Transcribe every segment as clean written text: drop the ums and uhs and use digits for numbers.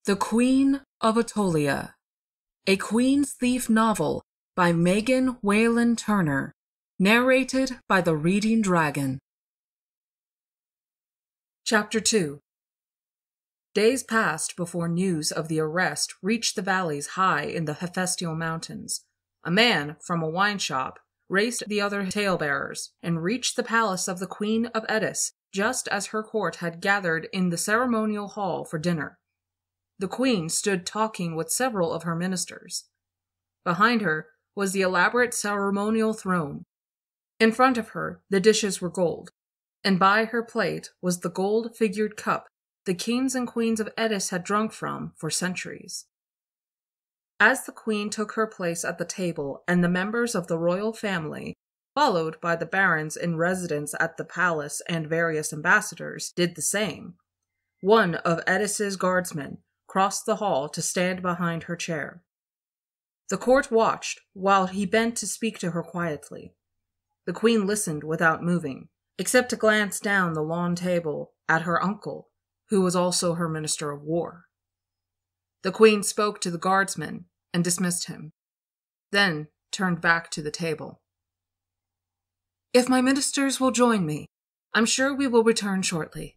The Queen of Attolia, a Queen's Thief novel by Megan Whalen Turner, narrated by the Reading Dragon. Chapter 2. Days passed before news of the arrest reached the valleys high in the Hephaestal Mountains. A man from a wine shop raced the other talebearers and reached the palace of the Queen of Attolia just as her court had gathered in the ceremonial hall for dinner. The queen stood talking with several of her ministers. Behind her was the elaborate ceremonial throne. In front of her, the dishes were gold, and by her plate was the gold-figured cup the kings and queens of Attolia had drunk from for centuries. As the queen took her place at the table and the members of the royal family, followed by the barons in residence at the palace and various ambassadors, did the same, one of Attilia's guardsmen crossed the hall to stand behind her chair. The court watched while he bent to speak to her quietly. The queen listened without moving, except to glance down the long table at her uncle, who was also her minister of war. The queen spoke to the guardsman and dismissed him, then turned back to the table. "If my ministers will join me, I'm sure we will return shortly.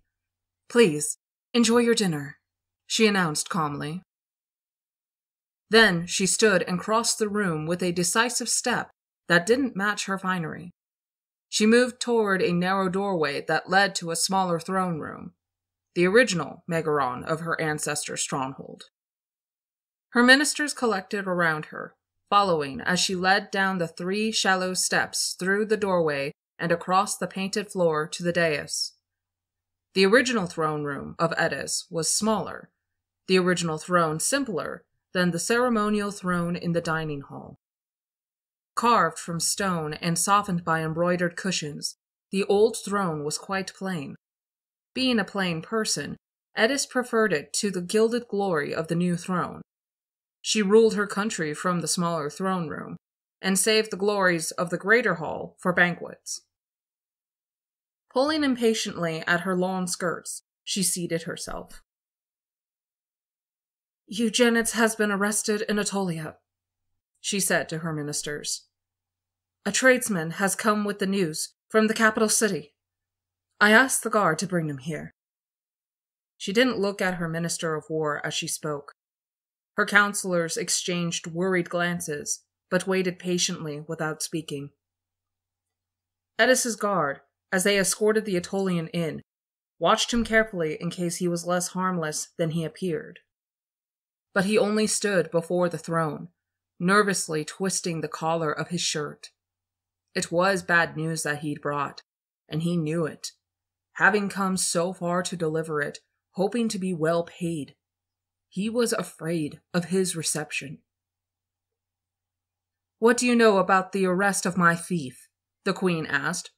Please, enjoy your dinner," she announced calmly. Then she stood and crossed the room with a decisive step that didn't match her finery. She moved toward a narrow doorway that led to a smaller throne room, the original Megaron of her ancestor's stronghold. Her ministers collected around her, following as she led down the 3 shallow steps through the doorway and across the painted floor to the dais. The original throne room of Attolia was smaller, the original throne simpler than the ceremonial throne in the dining hall. Carved from stone and softened by embroidered cushions, the old throne was quite plain. Being a plain person, Attolia preferred it to the gilded glory of the new throne. She ruled her country from the smaller throne room, and saved the glories of the greater hall for banquets. Pulling impatiently at her long skirts, she seated herself. "Eugenides has been arrested in Attolia," she said to her ministers. "A tradesman has come with the news from the capital city. I asked the guard to bring him here." She didn't look at her minister of war as she spoke. Her counselors exchanged worried glances, but waited patiently without speaking. Attilia's guard, as they escorted the Attolian in, watched him carefully in case he was less harmless than he appeared. But he only stood before the throne, nervously twisting the collar of his shirt. It was bad news that he'd brought, and he knew it, having come so far to deliver it, hoping to be well paid. He was afraid of his reception. "What do you know about the arrest of my thief?" the queen asked,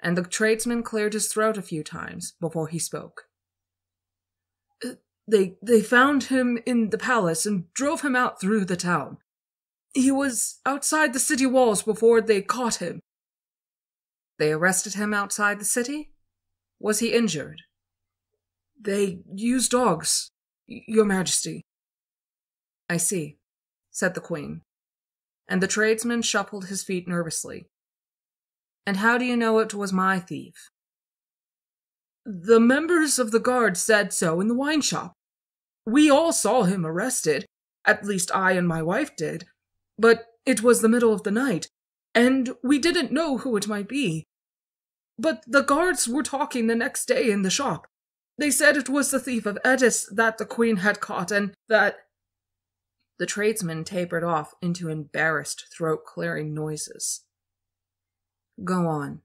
and the tradesman cleared his throat a few times before he spoke. They found him in the palace and drove him out through the town. He was outside the city walls before they caught him." "They arrested him outside the city? Was he injured?" "They used dogs, Your Majesty." "I see," said the queen, and the tradesman shuffled his feet nervously. "And how do you know it was my thief?" "The members of the guard said so in the wine shop. We all saw him arrested, at least I and my wife did, but it was the middle of the night, and we didn't know who it might be. But the guards were talking the next day in the shop. They said it was the thief of Attolia that the queen had caught, and that—" The tradesman tapered off into embarrassed throat-clearing noises. "Go on,"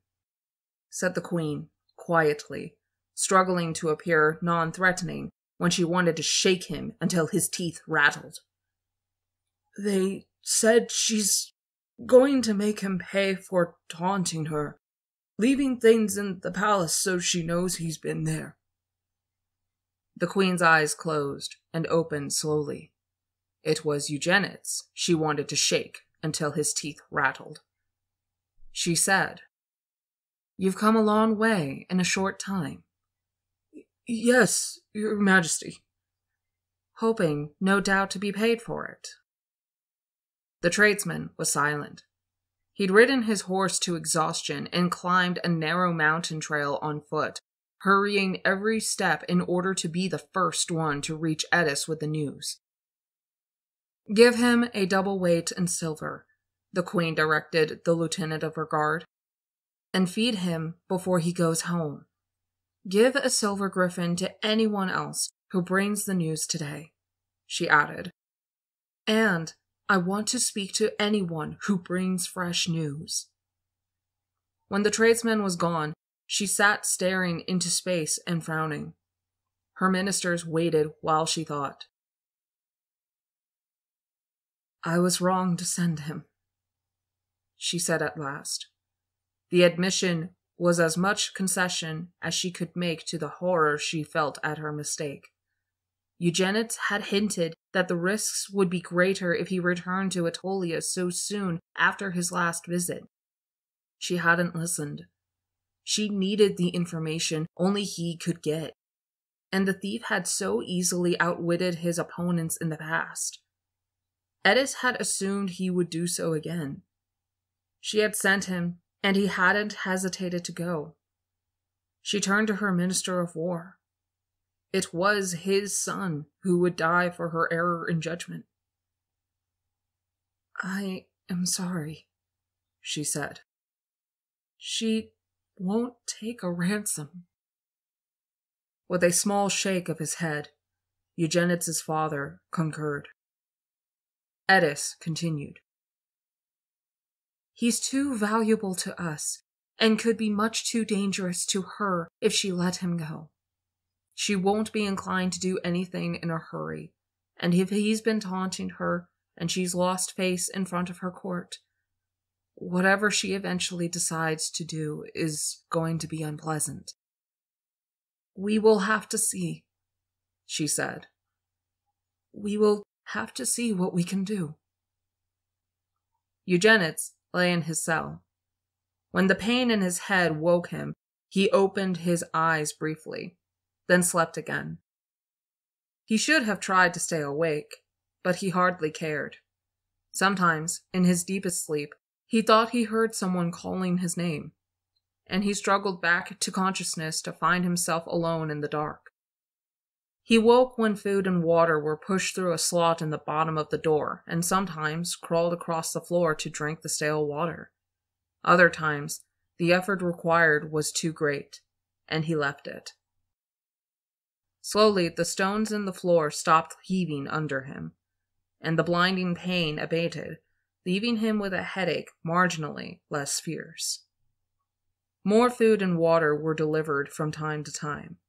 said the queen, quietly, struggling to appear non-threatening when she wanted to shake him until his teeth rattled. "They said she's going to make him pay for taunting her, leaving things in the palace so she knows he's been there." The queen's eyes closed and opened slowly. It was Eugenides she wanted to shake until his teeth rattled. She said, "You've come a long way in a short time." "Yes, Your Majesty." hoping, no doubt, to be paid for it. The tradesman was silent. He'd ridden his horse to exhaustion and climbed a narrow mountain trail on foot, hurrying every step in order to be the first one to reach Eddis with the news. "Give him a double weight in silver," the queen directed the lieutenant of her guard, "and feed him before he goes home. Give a silver griffin to anyone else who brings the news today," she added. "And I want to speak to anyone who brings fresh news." When the tradesman was gone, she sat staring into space and frowning. Her ministers waited while she thought. "I was wrong to send him," she said at last. The admission was as much concession as she could make to the horror she felt at her mistake. Eugenides had hinted that the risks would be greater if he returned to Attolia so soon after his last visit. She hadn't listened. She needed the information only he could get, and the thief had so easily outwitted his opponents in the past. Eddis had assumed he would do so again. She had sent him, and he hadn't hesitated to go. She turned to her minister of war. It was his son who would die for her error in judgment. "I am sorry," she said. "She won't take a ransom." With a small shake of his head, Eugenides' father concurred. Eddis continued. "He's too valuable to us, and could be much too dangerous to her if she let him go. She won't be inclined to do anything in a hurry, and if he's been taunting her and she's lost face in front of her court, whatever she eventually decides to do is going to be unpleasant. We will have to see," she said. "We will have to see what we can do." Eugenides lay in his cell. When the pain in his head woke him, he opened his eyes briefly, then slept again. He should have tried to stay awake, but he hardly cared. Sometimes, in his deepest sleep, he thought he heard someone calling his name, and he struggled back to consciousness to find himself alone in the dark. He woke when food and water were pushed through a slot in the bottom of the door, and sometimes crawled across the floor to drink the stale water. Other times, the effort required was too great, and he left it. Slowly, the stones in the floor stopped heaving under him, and the blinding pain abated, leaving him with a headache marginally less fierce. More food and water were delivered from time to time.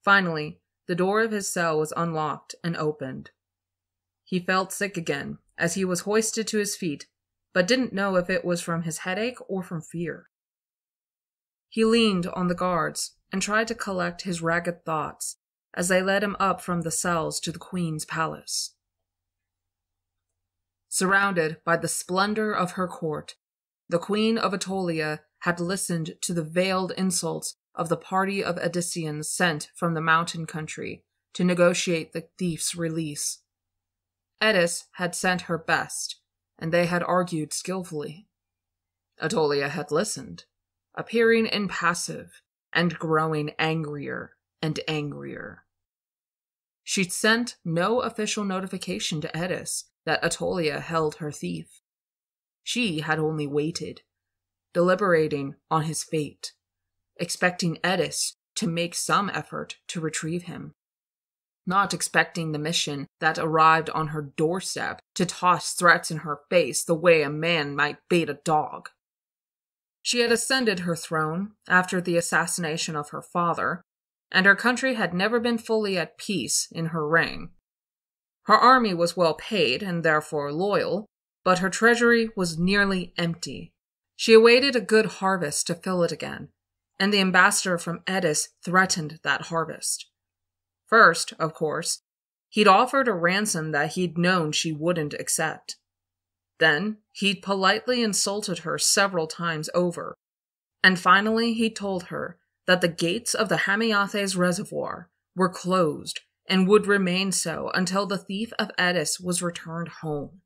Finally, the door of his cell was unlocked and opened. He felt sick again as he was hoisted to his feet, but didn't know if it was from his headache or from fear. He leaned on the guards and tried to collect his ragged thoughts as they led him up from the cells to the queen's palace. Surrounded by the splendor of her court, the Queen of Attolia had listened to the veiled insults of the party of Edessians sent from the mountain country to negotiate the thief's release. Eddis had sent her best, and they had argued skillfully. Attolia had listened, appearing impassive and growing angrier and angrier. She'd sent no official notification to Eddis that Attolia held her thief. She had only waited, deliberating on his fate, expecting Eddis to make some effort to retrieve him, not expecting the mission that arrived on her doorstep to toss threats in her face the way a man might bait a dog. She had ascended her throne after the assassination of her father, and her country had never been fully at peace in her reign. Her army was well paid and therefore loyal, but her treasury was nearly empty. She awaited a good harvest to fill it again, and the ambassador from Eddis threatened that harvest. First, of course, he'd offered a ransom that he'd known she wouldn't accept. Then, he'd politely insulted her several times over, and finally he told her that the gates of the Hamiates reservoir were closed and would remain so until the thief of Etis was returned home.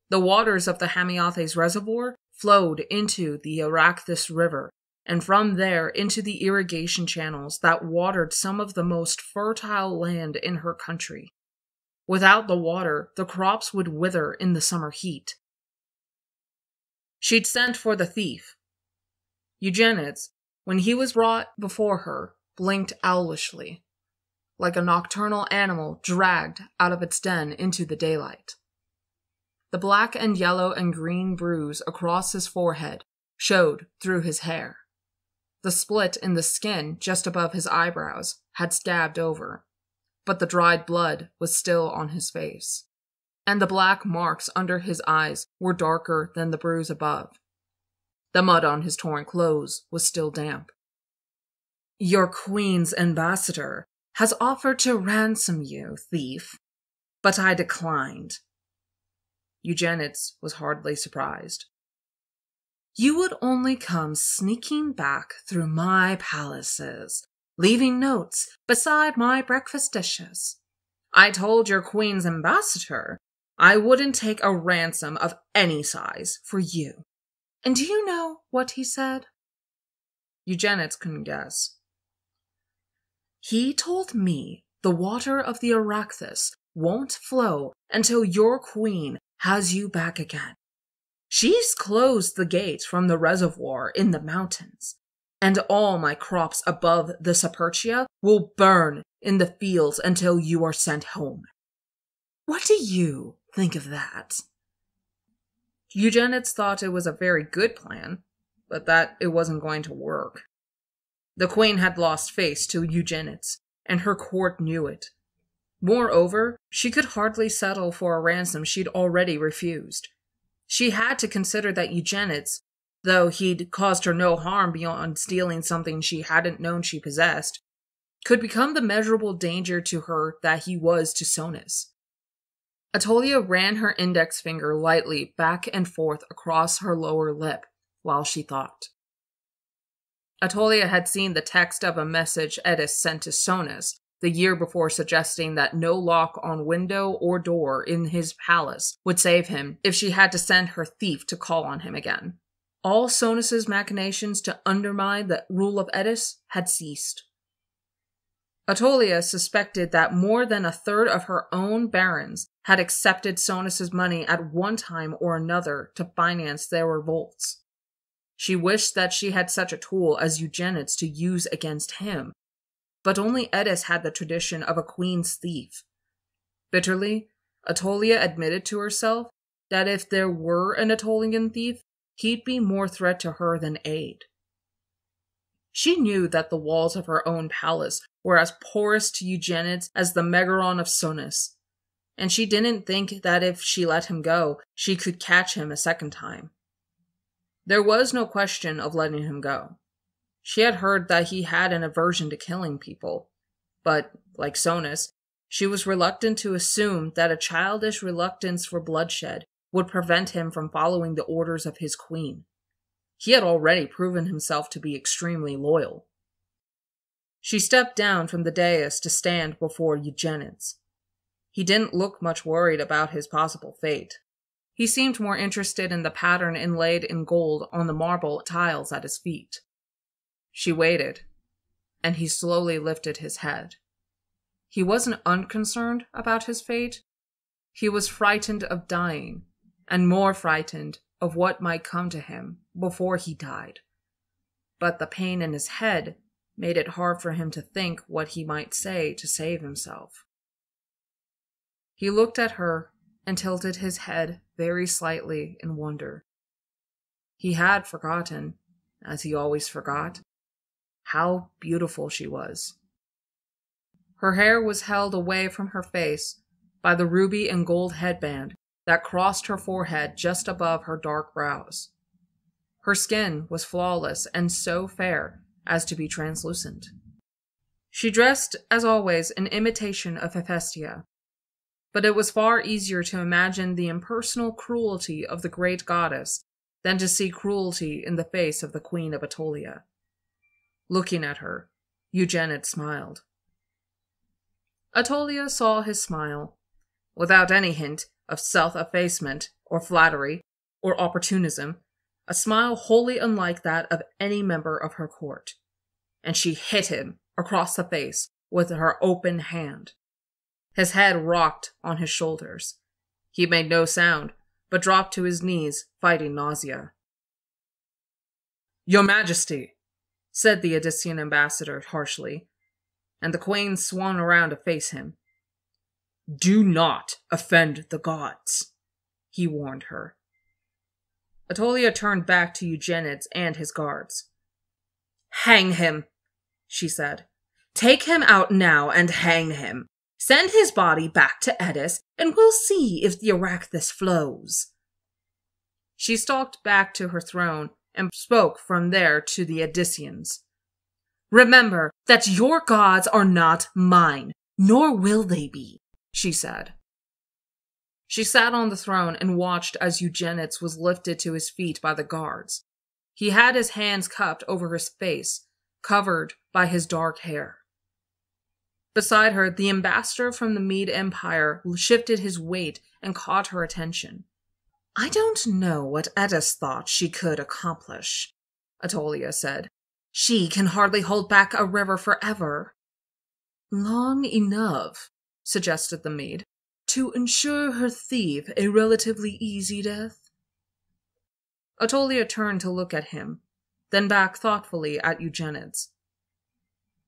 The waters of the Hamiothes reservoir flowed into the Araxthus River, and from there into the irrigation channels that watered some of the most fertile land in her country. Without the water, the crops would wither in the summer heat. She'd sent for the thief. Eugenides, when he was brought before her, blinked owlishly, like a nocturnal animal dragged out of its den into the daylight. The black and yellow and green bruise across his forehead showed through his hair. The split in the skin just above his eyebrows had scabbed over, but the dried blood was still on his face, and the black marks under his eyes were darker than the bruise above. The mud on his torn clothes was still damp. "Your queen's ambassador has offered to ransom you, thief, but I declined." Eugenides was hardly surprised. "You would only come sneaking back through my palaces, leaving notes beside my breakfast dishes. I told your queen's ambassador I wouldn't take a ransom of any size for you. And do you know what he said?" Eugenides couldn't guess. "He told me the water of the Araxthus won't flow until your queen has you back again. She's closed the gate from the reservoir in the mountains, and all my crops above the Sapertia will burn in the fields until you are sent home. What do you think of that?" Eugenides thought it was a very good plan, but that it wasn't going to work. The queen had lost face to Eugenides, and her court knew it. Moreover, she could hardly settle for a ransom she'd already refused. She had to consider that Eugenides, though he'd caused her no harm beyond stealing something she hadn't known she possessed, could become the measurable danger to her that he was to Sonus. Attolia ran her index finger lightly back and forth across her lower lip while she thought. Attolia had seen the text of a message Etis sent to Sonus the year before, suggesting that no lock on window or door in his palace would save him if she had to send her thief to call on him again. All Sonus's machinations to undermine the rule of Etis had ceased. Attolia suspected that more than a third of her own barons had accepted Sonus's money at one time or another to finance their revolts. She wished that she had such a tool as Eugenides to use against him, but only Etis had the tradition of a queen's thief. Bitterly, Attolia admitted to herself that if there were an Attolian thief, he'd be more threat to her than aid. She knew that the walls of her own palace were as porous to Eugenides as the Megaron of Sonus, and she didn't think that if she let him go, she could catch him a second time. There was no question of letting him go. She had heard that he had an aversion to killing people, but, like Sonus, she was reluctant to assume that a childish reluctance for bloodshed would prevent him from following the orders of his queen. He had already proven himself to be extremely loyal. She stepped down from the dais to stand before Eugenides. He didn't look much worried about his possible fate. He seemed more interested in the pattern inlaid in gold on the marble tiles at his feet. She waited, and he slowly lifted his head. He wasn't unconcerned about his fate. He was frightened of dying, and more frightened of what might come to him before he died. But the pain in his head made it hard for him to think what he might say to save himself. He looked at her and tilted his head very slightly in wonder. He had forgotten, as he always forgot, how beautiful she was. Her hair was held away from her face by the ruby and gold headband that crossed her forehead just above her dark brows. Her skin was flawless and so fair as to be translucent. She dressed, as always, in imitation of Hephaestia, but it was far easier to imagine the impersonal cruelty of the great goddess than to see cruelty in the face of the Queen of Attolia. Looking at her, Eugenides smiled. Attolia saw his smile. Without any hint of self-effacement or flattery or opportunism, a smile wholly unlike that of any member of her court. And she hit him across the face with her open hand. His head rocked on his shoulders. He made no sound, but dropped to his knees, fighting nausea. "Your Majesty," said the Odyssean ambassador harshly, and the queen swung around to face him. "Do not offend the gods," he warned her. Attolia turned back to Eugenides and his guards. "Hang him," she said. "Take him out now and hang him. Send his body back to Eddis, and we'll see if the Arachthus flows." She stalked back to her throne and spoke from there to the Odysseans. "Remember that your gods are not mine, nor will they be," she said. She sat on the throne and watched as Eugenides was lifted to his feet by the guards. He had his hands cupped over his face, covered by his dark hair. Beside her, the ambassador from the Mede Empire shifted his weight and caught her attention. "I don't know what Eddis thought she could accomplish," Attolia said. "She can hardly hold back a river forever." "Long enough," suggested the Mede, "to ensure her thief a relatively easy death." Attolia turned to look at him, then back thoughtfully at Eugenides.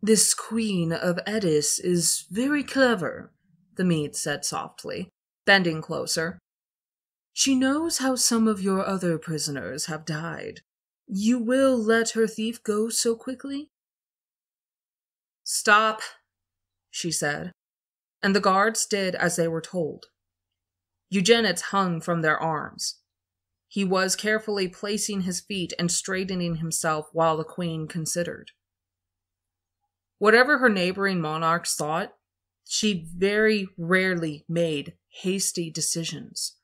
"This Queen of Eddis is very clever," the Mede said softly, bending closer. "She knows how some of your other prisoners have died. You will let her thief go so quickly?" "Stop," she said, and the guards did as they were told. Eugenides hung from their arms. He was carefully placing his feet and straightening himself while the queen considered. Whatever her neighboring monarchs thought, she very rarely made hasty decisions,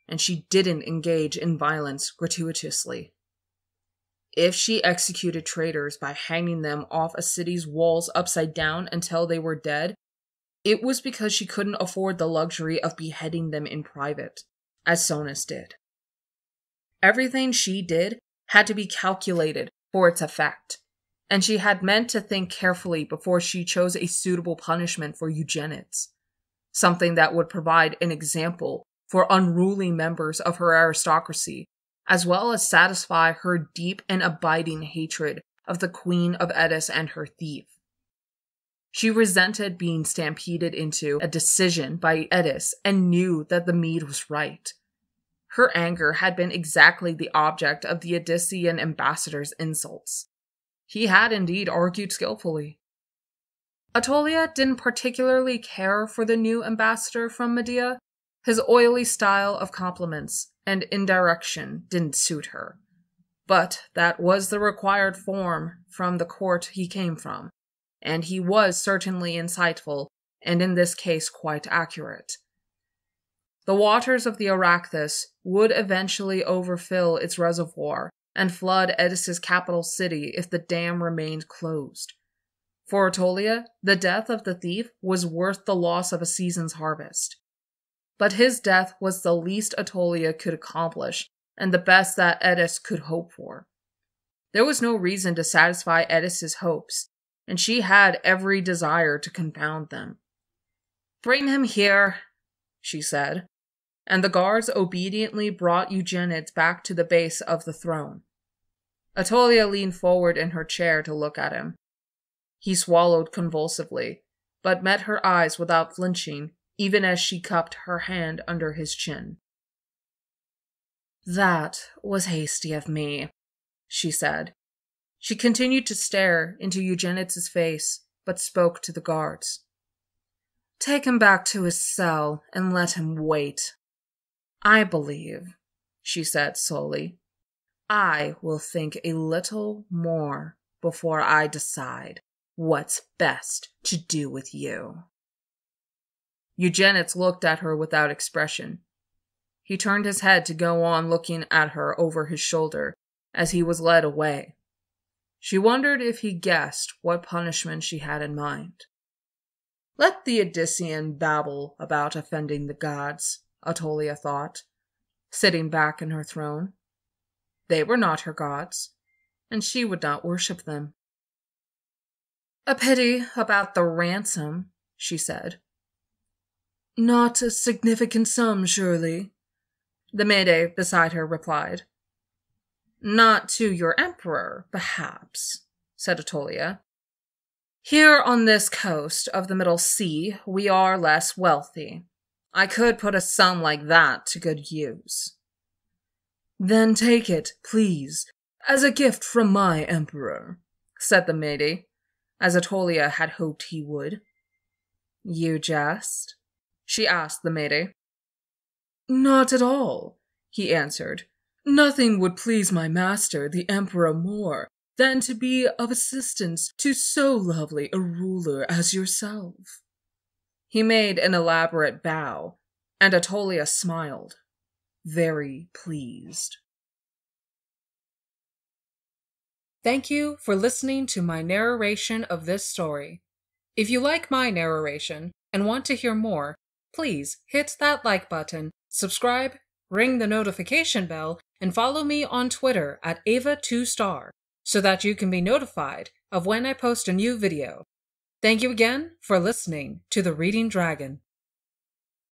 and she didn't engage in violence gratuitously. If she executed traitors by hanging them off a city's walls upside down until they were dead, it was because she couldn't afford the luxury of beheading them in private, as Sonus did. Everything she did had to be calculated for its effect, and she had meant to think carefully before she chose a suitable punishment for Eugenides, something that would provide an example for unruly members of her aristocracy, as well as satisfy her deep and abiding hatred of the Queen of Eddis and her thief. She resented being stampeded into a decision by Eddis and knew that the Mede was right. Her anger had been exactly the object of the Odyssean ambassador's insults. He had indeed argued skillfully. Attolia didn't particularly care for the new ambassador from Medea. His oily style of compliments and indirection didn't suit her. But that was the required form from the court he came from, and he was certainly insightful, and in this case quite accurate. The waters of the Arachthus would eventually overfill its reservoir and flood Eddis's capital city if the dam remained closed. For Attolia, the death of the thief was worth the loss of a season's harvest. But his death was the least Attolia could accomplish, and the best that Eddis could hope for. There was no reason to satisfy Eddis's hopes, and she had every desire to confound them. "Bring him here," she said, and the guards obediently brought Eugenides back to the base of the throne. Attolia leaned forward in her chair to look at him. He swallowed convulsively, but met her eyes without flinching, even as she cupped her hand under his chin. "That was hasty of me," she said. She continued to stare into Eugenides' face, but spoke to the guards. "Take him back to his cell and let him wait. I believe," she said slowly, "I will think a little more before I decide what's best to do with you." Eugenides looked at her without expression. He turned his head to go on looking at her over his shoulder as he was led away. She wondered if he guessed what punishment she had in mind. Let the Odyssean babble about offending the gods, Attolia thought, sitting back in her throne. They were not her gods, and she would not worship them. A pity about the ransom, she said. Not a significant sum, surely, the Mede beside her replied. Not to your emperor, perhaps, said Attolia. Here on this coast of the Middle Sea, we are less wealthy. I could put a sum like that to good use. Then take it, please, as a gift from my emperor, said the Mede, as Attolia had hoped he would. You jest? She asked the Mede. Not at all, he answered. Nothing would please my master, the emperor, more than to be of assistance to so lovely a ruler as yourself. He made an elaborate bow, and Attolia smiled, very pleased. Thank you for listening to my narration of this story. If you like my narration and want to hear more, please hit that like button, subscribe, ring the notification bell, and follow me on Twitter at Ava2star so that you can be notified of when I post a new video. Thank you again for listening to The Reading Dragon.